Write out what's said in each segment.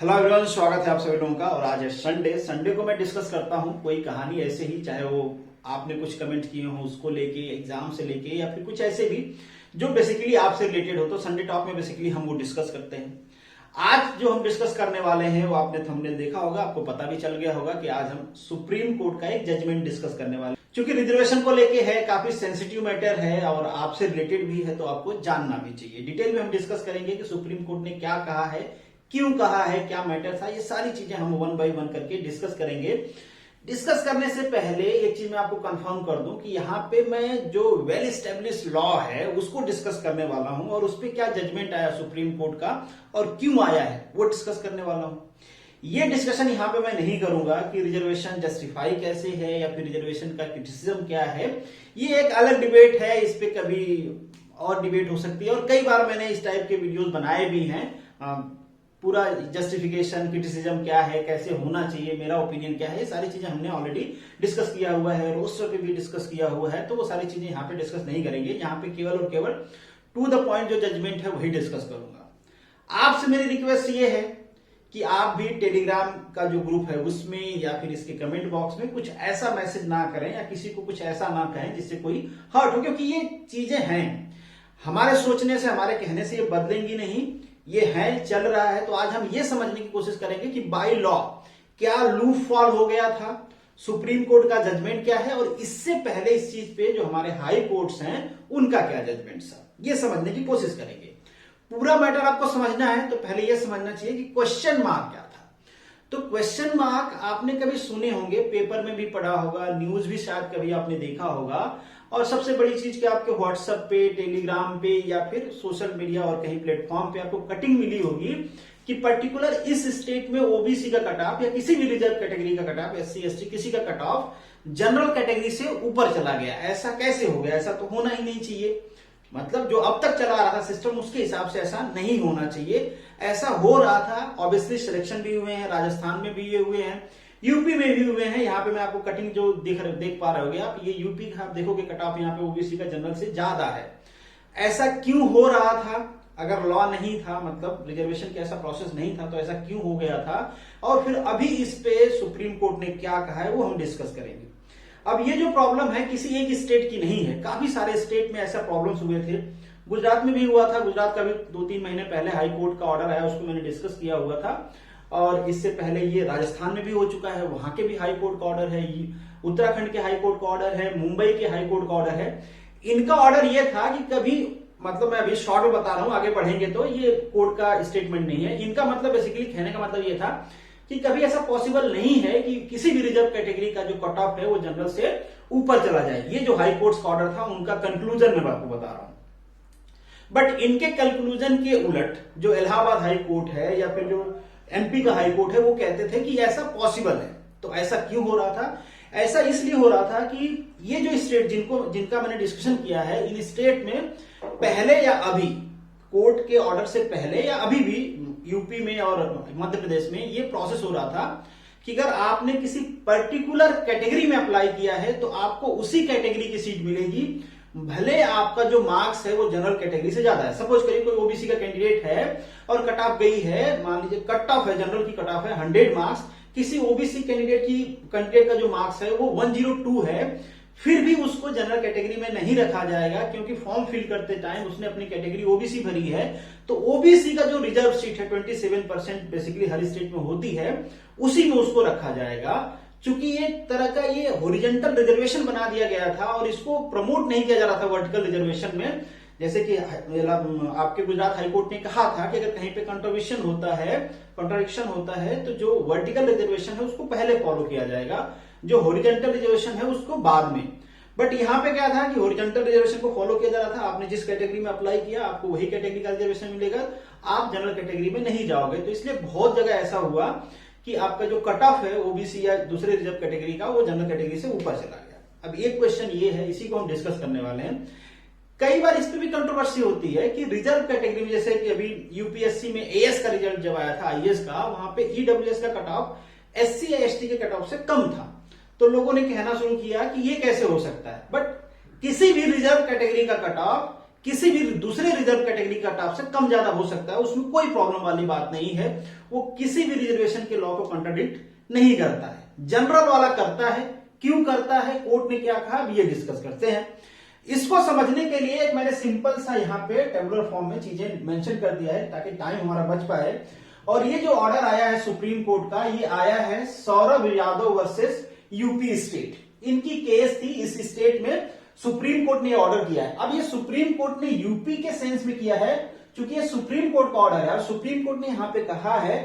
Hello everyone, स्वागत है आप सभी लोगों का। और आज है संडे को मैं डिस्कस करता हूं कोई कहानी ऐसे ही, चाहे वो आपने कुछ कमेंट किए हो उसको लेके, एग्जाम से लेके, या फिर कुछ ऐसे भी जो बेसिकली आपसे रिलेटेड हो। तो संडे टॉक में बेसिकली हम वो डिस्कस करते हैं। आज जो हम डिस्कस करने वाले हैं वो आपने थंबनेल देखा होगा, आपको पता भी चल गया होगा कि आज हम सुप्रीम कोर्ट का एक जजमेंट डिस्कस करने वाले हैं। क्योंकि रिजर्वेशन को लेके है, काफी सेंसिटिव मैटर है और आपसे रिलेटेड भी है, तो आपको जानना भी चाहिए। डिटेल में हम डिस्कस करेंगे कि सुप्रीम कोर्ट ने क्या कहा है, क्यों कहा है, क्या मैटर था, ये सारी चीजें हम वन बाय वन करके डिस्कस करेंगे। डिस्कस करने से पहले एक चीज मैं आपको कंफर्म कर दूं कि यहाँ पे मैं जो वेल एस्टेब्लिश लॉ है उसको डिस्कस करने वाला हूं, और उस पर क्या जजमेंट आया सुप्रीम कोर्ट का और क्यों आया है वो डिस्कस करने वाला हूं। ये डिस्कशन यहाँ पे मैं नहीं करूंगा कि रिजर्वेशन जस्टिफाई कैसे है या फिर रिजर्वेशन का क्रिटिसिज्म क्या है। ये एक अलग डिबेट है, इस पे कभी और डिबेट हो सकती है, और कई बार मैंने इस टाइप के वीडियोस बनाए भी हैं। पूरा जस्टिफिकेशन, क्रिटिसिज्म क्या है, कैसे होना चाहिए, मेरा ओपिनियन क्या है, ये सारी चीजें हमने ऑलरेडी डिस्कस किया हुआ है, रोस्टर पे भी डिस्कस किया हुआ है। तो वो सारी चीजें यहाँ पे डिस्कस नहीं करेंगे। यहाँ पे केवल और केवल टू द पॉइंट जो जजमेंट है वही डिस्कस करूंगा। आपसे मेरी रिक्वेस्ट ये है कि आप भी टेलीग्राम का जो ग्रुप है उसमें या फिर इसके कमेंट बॉक्स में कुछ ऐसा मैसेज ना करें या किसी को कुछ ऐसा ना कहें जिससे कोई हर्ट हो, क्योंकि ये चीजें हैं, हमारे सोचने से, हमारे कहने से ये बदलेंगी नहीं, ये है, चल रहा है। तो आज हम ये समझने की कोशिश करेंगे कि बाय लॉ क्या लूप फॉल हो गया था, सुप्रीम कोर्ट का जजमेंट क्या है, और इससे पहले इस चीज पे जो हमारे हाई कोर्ट्स हैं उनका क्या जजमेंट था, ये समझने की कोशिश करेंगे। पूरा मैटर आपको समझना है तो पहले यह समझना चाहिए कि क्वेश्चन मार्क क्या था। तो क्वेश्चन मार्क आपने कभी सुने होंगे, पेपर में भी पढ़ा होगा, न्यूज भी शायद कभी आपने देखा होगा, और सबसे बड़ी चीज कि आपके व्हाट्सएप पे, टेलीग्राम पे या फिर सोशल मीडिया और कहीं प्लेटफॉर्म पे आपको कटिंग मिली होगी कि पर्टिकुलर इस स्टेट में ओबीसी का कट ऑफ या किसी भी रिजर्व कैटेगरी का कट ऑफ, एससी एसटी किसी का कट ऑफ जनरल कैटेगरी से ऊपर चला गया। ऐसा कैसे हो गया? ऐसा तो होना ही नहीं चाहिए। मतलब जो अब तक चला रहा था सिस्टम उसके हिसाब से ऐसा नहीं होना चाहिए। ऐसा हो रहा था, ऑब्वियसली सिलेक्शन भी हुए हैं, राजस्थान में भी ये हुए हैं, यूपी में भी हुए हैं। यहाँ पे मैं आपको कटिंग जो देख पा रहे होगे आप, ये यूपी का आप देखोगे कट ऑफ यहाँ पे ओबीसी का जनरल से ज्यादा है। ऐसा क्यों हो रहा था? अगर लॉ नहीं था, मतलब रिजर्वेशन का ऐसा प्रोसेस नहीं था, तो ऐसा क्यों हो गया था, और फिर अभी इस पे सुप्रीम कोर्ट ने क्या कहा है वो हम डिस्कस करेंगे। अब ये जो प्रॉब्लम है किसी एक स्टेट की नहीं है, काफी सारे स्टेट में ऐसा प्रॉब्लम्स हुए थे। गुजरात में भी हुआ था, गुजरात का भी 2-3 महीने पहले हाई कोर्ट का ऑर्डर आया, उसको मैंने डिस्कस किया हुआ था। और इससे पहले ये राजस्थान में भी हो चुका है, वहां के भी हाई कोर्ट का ऑर्डर है, उत्तराखंड के हाई कोर्ट का ऑर्डर है, मुंबई के हाई कोर्ट का ऑर्डर है। इनका ऑर्डर ये था कि कभी, मतलब मैं अभी शॉर्ट में बता रहा हूं, आगे बढ़ेंगे तो ये कोर्ट का स्टेटमेंट नहीं है। इनका मतलब बेसिकली कहने का मतलब ये था कि कभी ऐसा पॉसिबल नहीं है कि किसी भी रिजर्व कैटेगरी का जो कट ऑफ है वो जनरल से ऊपर चला जाए। ये जो हाई कोर्ट का ऑर्डर था उनका कंक्लूजन मैं आपको बता रहा हूं। बट इनके कंक्लूजन के उलट जो इलाहाबाद हाई कोर्ट है या फिर जो एमपी का हाई कोर्ट है वो कहते थे कि ऐसा पॉसिबल है। तो ऐसा क्यों हो रहा था? ऐसा इसलिए हो रहा था कि ये जो स्टेट जिनका मैंने डिस्कशन किया है, इन स्टेट में पहले या अभी, कोर्ट के ऑर्डर से पहले या अभी भी यूपी में और मध्य प्रदेश में ये प्रोसेस हो रहा था कि अगर आपने किसी पर्टिकुलर कैटेगरी में अप्लाई किया है तो आपको उसी कैटेगरी की सीट मिलेगी, भले आपका जो मार्क्स है वो जनरल कैटेगरी से ज्यादा है। सपोज करिए कोई ओबीसी का कैंडिडेट है और कट ऑफ गई है, मान लीजिए कट ऑफ है, जनरल की कट ऑफ है 100 मार्क्स, किसी ओबीसी कैंडिडेट का जो मार्क्स है वो 102 है, फिर भी उसको जनरल कैटेगरी में नहीं रखा जाएगा, क्योंकि फॉर्म फिल करते टाइम उसने अपनी कैटेगरी ओबीसी भरी है। तो ओबीसी का जो रिजर्व सीट है 27% बेसिकली हर स्टेट में होती है, उसी में उसको रखा जाएगा। चूंकि ये तरह का ये हॉरिजॉन्टल रिजर्वेशन बना दिया गया था और इसको प्रमोट नहीं किया जा रहा था वर्टिकल रिजर्वेशन में। जैसे कि आपके गुजरात हाईकोर्ट ने कहा था कि अगर कहीं पे कंट्राडिक्शन होता है तो जो वर्टिकल रिजर्वेशन है उसको पहले फॉलो किया जाएगा, जो हॉरिजॉन्टल रिजर्वेशन है उसको बाद में। बट यहाँ पे क्या था कि हॉरिजॉन्टल रिजर्वेशन को फॉलो किया जा रहा था, आपने जिस कैटेगरी में अप्लाई किया आपको वही कैटेगरी का रिजर्वेशन मिलेगा, आप जनरल कैटेगरी में नहीं जाओगे। तो इसलिए बहुत जगह ऐसा हुआ कि आपका जो कट ऑफ है ओबीसी या दूसरे रिजर्व कैटेगरी का वो जनरल कैटेगरी से ऊपर चला गया। अब एक क्वेश्चन ये है, इसी को हम डिस्कस करने वाले हैं। कई बार इस पे भी कंट्रोवर्सी होती है कि रिजर्व कैटेगरी में, जैसे कि अभी यूपीएससी में एएस का रिजल्ट जब आया था, आईएएस का, वहां पे ईडब्ल्यूएस का कट ऑफ एससी या एसटी के कट ऑफ से कम था। तो लोगों ने कहना शुरू किया कि ये कैसे हो सकता है। बट किसी भी रिजर्व कैटेगरी का कट ऑफ किसी भी दूसरे रिजर्व कैटेगरी का कट ऑफ से कम ज्यादा हो सकता है, उसमें कोई प्रॉब्लम वाली बात नहीं है। वो किसी भी रिजर्वेशन के लॉ को कॉन्ट्राडिक्ट नहीं करता है। जनरल वाला करता है, क्यों करता है, कोर्ट ने क्या कहा, अब ये डिस्कस करते हैं। इसको समझने के लिए एक मैंने सिंपल सा यहाँ पे टेबुलर फॉर्म में चीजें मेंशन कर दिया है ताकि टाइम हमारा बच पाए। और ये जो ऑर्डर आया है सुप्रीम कोर्ट का, ये आया है Saurabh Yadav versus UP state. इनकी केस थी, इस स्टेट में सुप्रीम कोर्ट ने ऑर्डर किया है। अब ये सुप्रीम कोर्ट ने यूपी के सेंस में किया है, क्योंकि ये सुप्रीम कोर्ट का ऑर्डर है और सुप्रीम कोर्ट ने यहां पे कहा है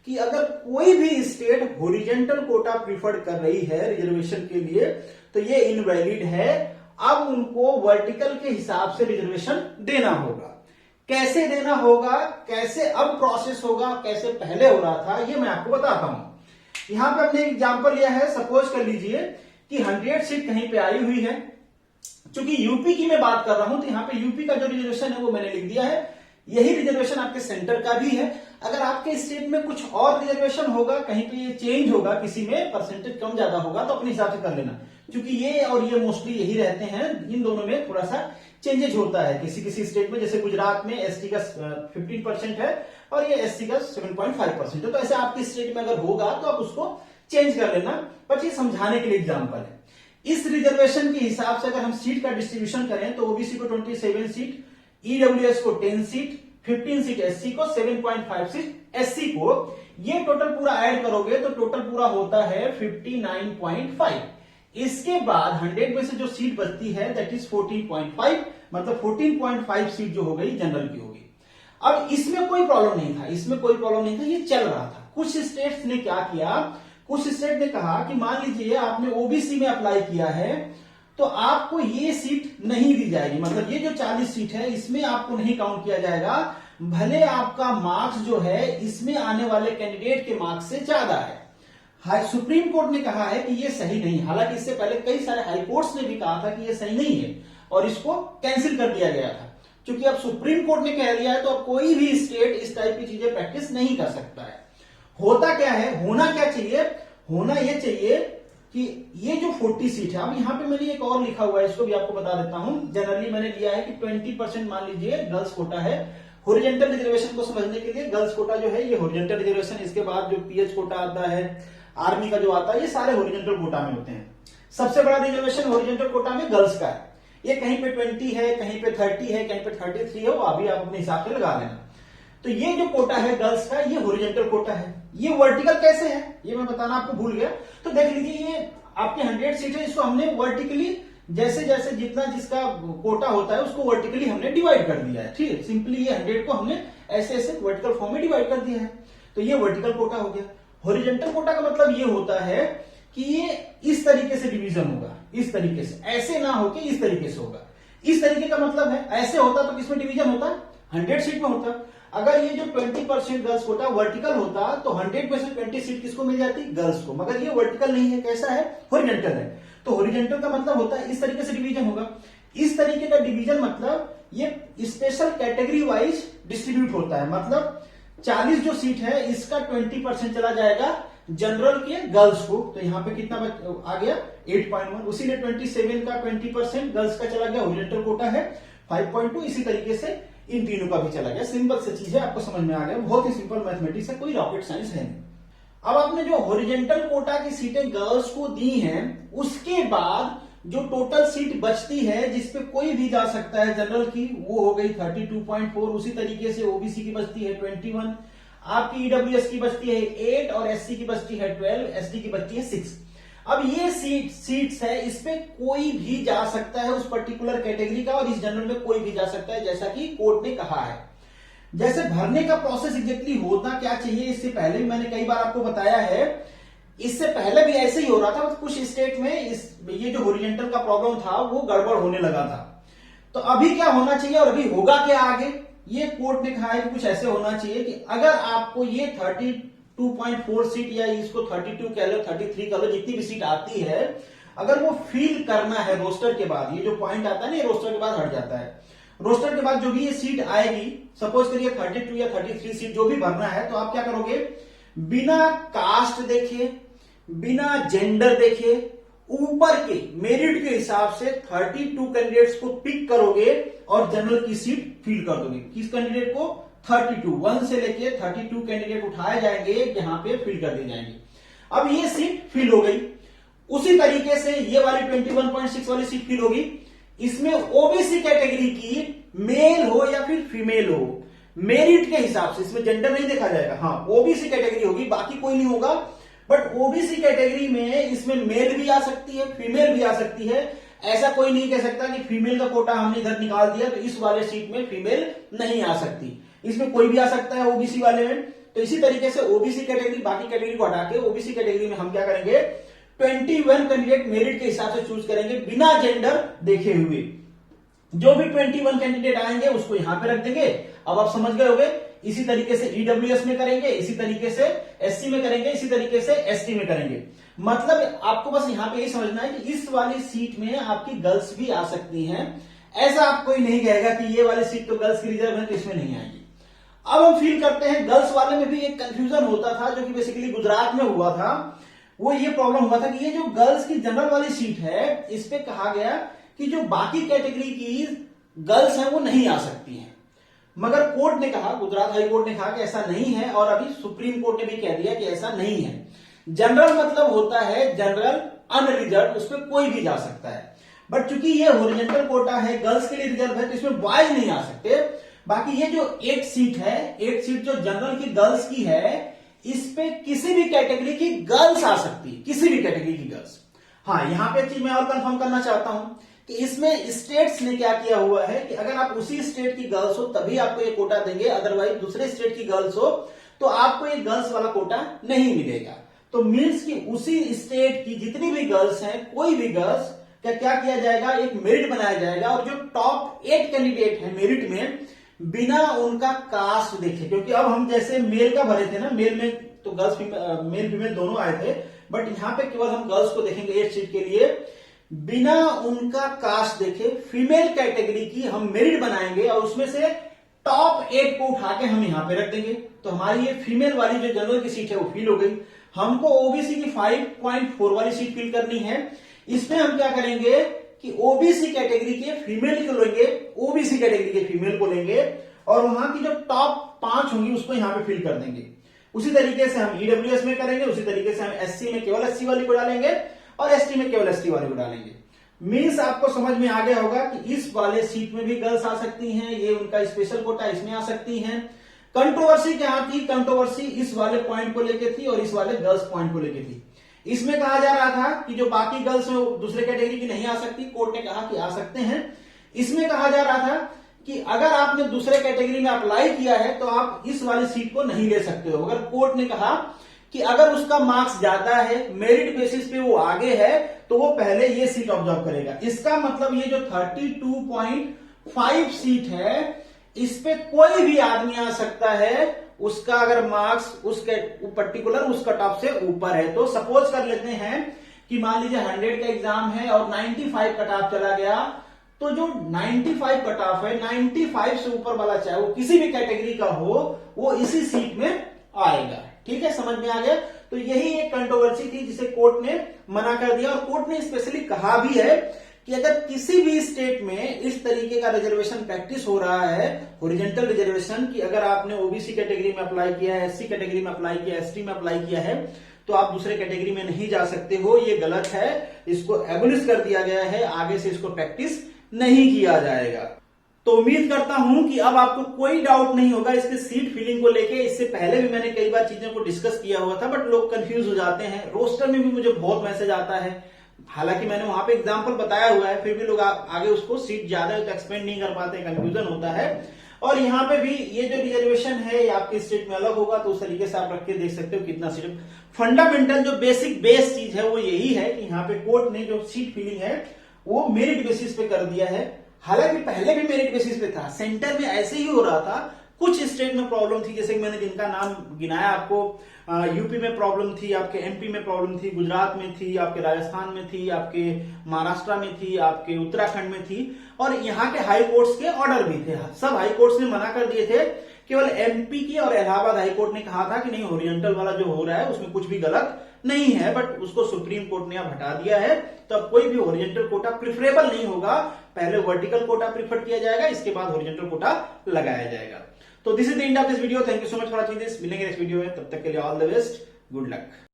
कि अगर कोई भी स्टेट हॉरिजॉन्टल कोटा प्रीफर कर रही है रिजर्वेशन के लिए तो ये इनवैलिड है। अब उनको वर्टिकल के हिसाब से रिजर्वेशन देना होगा। कैसे देना होगा, कैसे अब प्रोसेस होगा, कैसे पहले हो रहा था, ये मैं आपको बताता हूं। यहां पे हमने एग्जांपल लिया है, सपोज कर लीजिए कि 100 सीट कहीं पे आई हुई है। क्योंकि यूपी की मैं बात कर रहा हूं तो यहां पे यूपी का जो रिजर्वेशन है वो मैंने लिख दिया है। यही रिजर्वेशन आपके सेंटर का भी है। अगर आपके स्टेट में कुछ और रिजर्वेशन होगा, कहीं पे ये चेंज होगा, किसी में परसेंटेज कम ज्यादा होगा तो अपने हिसाब से कर लेना, क्योंकि ये और ये मोस्टली यही रहते हैं। इन दोनों में थोड़ा सा चेंजेज होता है किसी किसी स्टेट में। जैसे गुजरात में एसटी का 15% है और ये एससी का 7.5% है। तो ऐसे आपके स्टेट में अगर होगा तो आप उसको चेंज कर लेना, बट ये समझाने के लिए एग्जाम्पल है। इस रिजर्वेशन के हिसाब से अगर हम सीट का डिस्ट्रीब्यूशन करें तो ओबीसी को 27 सीट, ईडब्ल्यूएस को 10 सीट, 15 सीट एससी को, 7.5 सीट एससी को, ये टोटल पूरा ऐड करोगे तो टोटल पूरा होता है 59.5। इसके बाद 100 में से जो सीट बचती है दैट इज 14.5, मतलब 14.5 सीट जो हो गई जनरल की होगी। अब इसमें कोई प्रॉब्लम नहीं था, इसमें कोई प्रॉब्लम नहीं था, ये चल रहा था। कुछ स्टेट्स ने क्या किया, कुछ स्टेट ने कहा कि मान लीजिए आपने ओबीसी में अप्लाई किया है तो आपको ये सीट नहीं दी जाएगी, मतलब ये जो 40 सीट है इसमें आपको नहीं काउंट किया जाएगा, भले आपका मार्क्स जो है इसमें आने वाले कैंडिडेट के मार्क्स से ज्यादा है। सुप्रीम कोर्ट ने कहा है कि ये सही नहीं, हालांकि इससे पहले कई सारे हाई कोर्ट्स ने भी कहा था कि ये सही नहीं है और इसको कैंसिल कर दिया गया था। क्योंकि अब सुप्रीम कोर्ट ने कह दिया है तो अब कोई भी स्टेट इस टाइप की चीजें प्रैक्टिस नहीं कर सकता है। होता क्या है, होना क्या चाहिए, होना यह चाहिए कि ये जो 40 सीट है, अब यहां पे मैंने एक और लिखा हुआ है, इसको भी आपको बता देता हूं। जनरली मैंने लिया है कि 20% मान लीजिए गर्ल्स कोटा है। हॉरिजॉन्टल रिजर्वेशन को समझने के लिए गर्ल्स कोटा जो है ये हॉरिजॉन्टल रिजर्वेशन, इसके बाद जो पीएच कोटा आता है, आर्मी का जो आता है, ये सारे हॉरिजॉन्टल कोटा में होते हैं। सबसे बड़ा रिजर्वेशन हॉरिजॉन्टल कोटा में गर्ल्स का है। ये कहीं पे 20 है, कहीं पे 30 है, कहीं पे 33 है, वो अभी आप अपने हिसाब से लगा लेना। तो ये जो कोटा है गर्ल्स का, ये हॉरिजॉन्टल कोटा है। ये वर्टिकल कैसे है ये मैं बताना आपको भूल गया, तो देख लीजिए ये आपके 100 सीट है, इसको हमने वर्टिकली जैसे जैसे जितना जिसका कोटा होता है उसको वर्टिकली हमने डिवाइड कर दिया है। ठीक है, सिंपली ये 100 को हमने ऐसे ऐसे वर्टिकल फॉर्म में डिवाइड कर दिया है, तो ये वर्टिकल कोटा हो गया। हॉरिजॉन्टल कोटा का मतलब ये होता है कि ये इस तरीके से डिवीजन होगा, इस तरीके से, ऐसे ना होके इस तरीके से होगा। इस तरीके का मतलब है ऐसे होता तो किसमें डिवीजन होता, 100 सीट में होता। अगर ये जो 20% गर्ल्स कोटा वर्टिकल होता तो 100 में से 20 सीट किसको मिल जाती, गर्ल्स को। मगर ये वर्टिकल नहीं है, कैसा है, हॉरिजॉन्टल है। तो हॉरिजॉन्टल का मतलब होता है इस तरीके से डिवीजन होगा। इस तरीके का डिवीजन मतलब ये स्पेशल कैटेगरी वाइज डिस्ट्रीब्यूट होता है, मतलब 40 जो सीट है इसका 20% चला जाएगा जनरल के गर्ल्स को। तो यहां पे कितना आ गया 8.1, उसी ने 27 का 20% गर्ल्स का चला गया, हॉरिजॉन्टल कोटा है 5.2, इसी तरीके से इन तीनों का भी चला गया। सिंपल से चीज है, आपको समझ में आ गया, बहुत ही सिंपल मैथमेटिक्स है, कोई रॉकेट साइंस है नहीं। अब आपने जो हॉरिजॉन्टल कोटा की सीटें गर्ल्स को दी हैं, उसके बाद जो टोटल सीट बचती है जिसपे कोई भी जा सकता है जनरल की, वो हो गई 32.4। उसी तरीके से ओबीसी की बचती है 21, आपकी ईडब्ल्यूएस की बचती है 8 और एससी की बचती है 12, एसटी की बचती है 6। अब ये सीट्स है, इस पे कोई भी जा सकता है उस पर्टिकुलर कैटेगरी का, और इस जनरल में कोई भी जा सकता है, जैसा कि कोर्ट ने कहा है। जैसे भरने का प्रोसेस एग्जैक्टली होना क्या चाहिए, इससे पहले भी मैंने कई बार आपको बताया है, इससे पहले भी ऐसे ही हो रहा था। कुछ स्टेट में ये जो हॉरिजॉन्टल का प्रॉब्लम था वो गड़बड़ होने लगा था। तो अभी क्या होना चाहिए और अभी होगा क्या आगे, ये कोर्ट ने कहा है कि कुछ ऐसे होना चाहिए कि अगर आपको ये 32.4 सीट या इसको 32 कह लो, 33 कह लो, जितनी भी सीट आती है, अगर वो फिल करना है रोस्टर के बाद, ये जो पॉइंट आता है ना, ये रोस्टर के बाद हट जाता है। रोस्टर के बाद जो भी ये सीट आएगी, सपोज करिए 32 या 33 सीट जो भी भरना है, तो आप क्या करोगे, बिना कास्ट देखे, बिना जेंडर देखे ऊपर के मेरिट के हिसाब से 32 कैंडिडेट्स को पिक करोगे और जनरल की सीट फिल कर दोगे। किस कैंडिडेट को? 32, 1 से लेके 32 कैंडिडेट उठाए जाएंगे, यहां पे फिल कर दिए जाएंगे। अब ये सीट फिल हो गई। उसी तरीके से ये वाली 21.6 वाली सीट फिल होगी। इसमें ओबीसी कैटेगरी की मेल हो या फिर फीमेल हो, मेरिट के हिसाब से, इसमें जेंडर नहीं देखा जाएगा। हाँ, ओबीसी कैटेगरी होगी, बाकी कोई नहीं होगा। बट ओबीसी कैटेगरी में इसमें मेल भी आ सकती है, फीमेल भी आ सकती है। ऐसा कोई नहीं कह सकता कि फीमेल का कोटा हमने इधर निकाल दिया तो इस वाले सीट में फीमेल नहीं आ सकती। इसमें कोई भी आ सकता है ओबीसी वाले में। तो इसी तरीके से ओबीसी कैटेगरी, बाकी कैटेगरी को हटा के ओबीसी कैटेगरी में हम क्या करेंगे, 21 कैंडिडेट मेरिट के हिसाब से चूज करेंगे बिना जेंडर देखे हुए। जो भी 21 कैंडिडेट आएंगे उसको यहां पे रख देंगे। अब आप समझ गए होंगे। इसी तरीके से ईडब्ल्यूएस में करेंगे, इसी तरीके से एससी में करेंगे, इसी तरीके से एसटी में करेंगे। मतलब आपको बस यहां पे यही समझना है कि इस वाली सीट में आपकी गर्ल्स भी आ सकती हैं। ऐसा आप कोई नहीं कहेगा कि ये वाली सीट तो गर्ल्स की रिजर्व है तो इसमें नहीं आएगी। अब हम फील करते हैं गर्ल्स वाले में भी एक कंफ्यूजन होता था जो कि बेसिकली गुजरात में हुआ था। वो ये प्रॉब्लम हुआ था कि ये जो गर्ल्स की जनरल वाली सीट है, इस पे कहा गया कि जो बाकी कैटेगरी की गर्ल्स हैं वो नहीं आ सकती हैं। मगर कोर्ट ने कहा, गुजरात हाई कोर्ट ने कहा कि ऐसा नहीं है, और अभी सुप्रीम कोर्ट ने भी कह दिया कि ऐसा नहीं है। जनरल मतलब होता है जनरल अनरिजर्व, उसमें कोई भी जा सकता है। बट चूंकि ये हॉरिजॉन्टल कोटा है, गर्ल्स के लिए रिजर्व है, तो इसमें बॉयज नहीं आ सकते। बाकी ये जो 8 सीट है, 8 सीट जो जनरल की गर्ल्स की है, इस पे किसी भी कैटेगरी की गर्ल्स आ सकती है, किसी भी कैटेगरी की गर्ल्स। हाँ, यहां पे चीज मैं और कंफर्म करना चाहता हूं कि इसमें स्टेट्स ने क्या किया हुआ है कि अगर आप उसी स्टेट की गर्ल्स हो तभी आपको ये कोटा देंगे, अदरवाइज दूसरे स्टेट की गर्ल्स हो तो आपको ये गर्ल्स वाला कोटा नहीं मिलेगा। तो मीन्स कि उसी स्टेट की जितनी भी गर्ल्स हैं, कोई भी गर्ल्स का क्या किया जाएगा, एक मेरिट बनाया जाएगा। और जो टॉप 8 कैंडिडेट है मेरिट में, बिना उनका कास्ट देखे, क्योंकि अब हम जैसे मेल का भरे थे ना, मेल में तो गर्ल्स मेल फीमेल दोनों आए थे, बट यहां पे केवल हम गर्ल्स को देखेंगे 8 सीट के लिए। बिना उनका कास्ट देखे फीमेल कैटेगरी की हम मेरिट बनाएंगे और उसमें से टॉप 8 को उठा के हम यहां पे रख देंगे। तो हमारी ये फीमेल वाली जो जनरल की सीट है वो फिल हो गई। हमको ओबीसी की 5.4 वाली सीट फिल करनी है। इसमें हम क्या करेंगे कि ओबीसी कैटेगरी के फीमेल को लेंगे, ओबीसी कैटेगरी के फीमेल को लेंगे और वहां की जो टॉप 5 होंगी उसको यहां पे फिल कर देंगे। उसी तरीके से हम ईडब्ल्यूएस में करेंगे, उसी तरीके से हम एससी में केवल एससी वाली को डालेंगे और एसटी में केवल एसटी वाली को डालेंगे। मीन्स आपको समझ में आ गया होगा कि इस वाले सीट में भी गर्ल्स आ सकती हैं, ये उनका स्पेशल कोटा, इसमें आ सकती हैं। कंट्रोवर्सी क्या थी? कंट्रोवर्सी इस वाले पॉइंट को लेके थी और इस वाले गर्ल्स पॉइंट को लेके थी। इसमें कहा जा रहा था कि जो बाकी गर्ल्स हैं वो दूसरे कैटेगरी की नहीं आ सकती, कोर्ट ने कहा कि आ सकते हैं। इसमें कहा जा रहा था कि अगर आपने दूसरे कैटेगरी में अप्लाई किया है तो आप इस वाली सीट को नहीं ले सकते हो। अगर कोर्ट ने कहा कि अगर उसका मार्क्स ज्यादा है, मेरिट बेसिस पे वो आगे है, तो वो पहले ये सीट ऑब्जर्व करेगा। इसका मतलब ये जो 32.5 सीट है, इस पे कोई भी आदमी आ सकता है, उसका अगर मार्क्स उसके पर्टिकुलर उस कट ऑफ से ऊपर है। तो सपोज कर लेते हैं कि मान लीजिए 100 का एग्जाम है और 95 कट ऑफ चला गया, तो जो 95 कट ऑफ है, 95 से ऊपर वाला चाहे वो किसी भी कैटेगरी का हो, वो इसी सीट में आएगा। ठीक है, समझ में आ गया। तो यही एक कंट्रोवर्सी थी जिसे कोर्ट ने मना कर दिया। और कोर्ट ने स्पेशली कहा भी है कि अगर किसी भी स्टेट में इस तरीके का रिजर्वेशन प्रैक्टिस हो रहा है, हॉरिजॉन्टल रिजर्वेशन, कि अगर आपने ओबीसी कैटेगरी में अप्लाई किया है, एससी कैटेगरी में अप्लाई किया, एसटी में अप्लाई किया है, तो आप दूसरे कैटेगरी में नहीं जा सकते हो। ये गलत है, इसको एबोलिश कर दिया गया है, आगे से इसको प्रैक्टिस नहीं किया जाएगा। तो उम्मीद करता हूं कि अब आपको कोई डाउट नहीं होगा इसके सीट फिलिंग को लेके। इससे पहले भी मैंने कई बार चीजों को डिस्कस किया हुआ था, बट लोग कंफ्यूज हो जाते हैं। रोस्टर में भी मुझे बहुत मैसेज आता है, हालांकि मैंने वहां पे एग्जांपल बताया हुआ है, फिर भी लोग आगे उसको सीट ज्यादा एक्सपेंड नहीं कर पाते, कंफ्यूजन होता है। और यहाँ पे भी ये जो रिजर्वेशन है ये आपके स्टेट में अलग होगा, तो उस तरीके से आप रख के देख सकते हो कितना सीट। फंडामेंटल जो बेसिक बेस चीज है वो यही है कि यहाँ पे कोर्ट ने जो सीट फिलिंग है वो मेरिट बेसिस पे कर दिया है। हालांकि पहले भी मेरिट बेसिस पे था, सेंटर में ऐसे ही हो रहा था। कुछ स्टेट में प्रॉब्लम थी, जैसे कि मैंने जिनका नाम गिनाया आपको, यूपी में प्रॉब्लम थी, आपके एमपी में प्रॉब्लम थी, गुजरात में थी, आपके राजस्थान में थी, आपके महाराष्ट्र में थी, आपके उत्तराखंड में थी। और यहाँ के हाई कोर्ट्स के ऑर्डर भी थे, सब हाई कोर्ट्स ने मना कर दिए थे केवल एमपी की और इलाहाबाद हाईकोर्ट ने कहा था कि नहीं हॉरिजॉन्टल वाला जो हो रहा है उसमें कुछ भी गलत नहीं है, बट उसको सुप्रीम कोर्ट ने अब हटा दिया है। तो अब कोई भी हॉरिजॉन्टल कोटा प्रिफरेबल नहीं होगा, पहले वर्टिकल कोटा प्रिफर किया जाएगा, इसके बाद हॉरिजॉन्टल कोटा लगाया जाएगा। तो this is the end of this video. Thank you so much for watching this. मिलेंगे नेक्स्ट वीडियो में, तब तक के लिए all the best, good luck.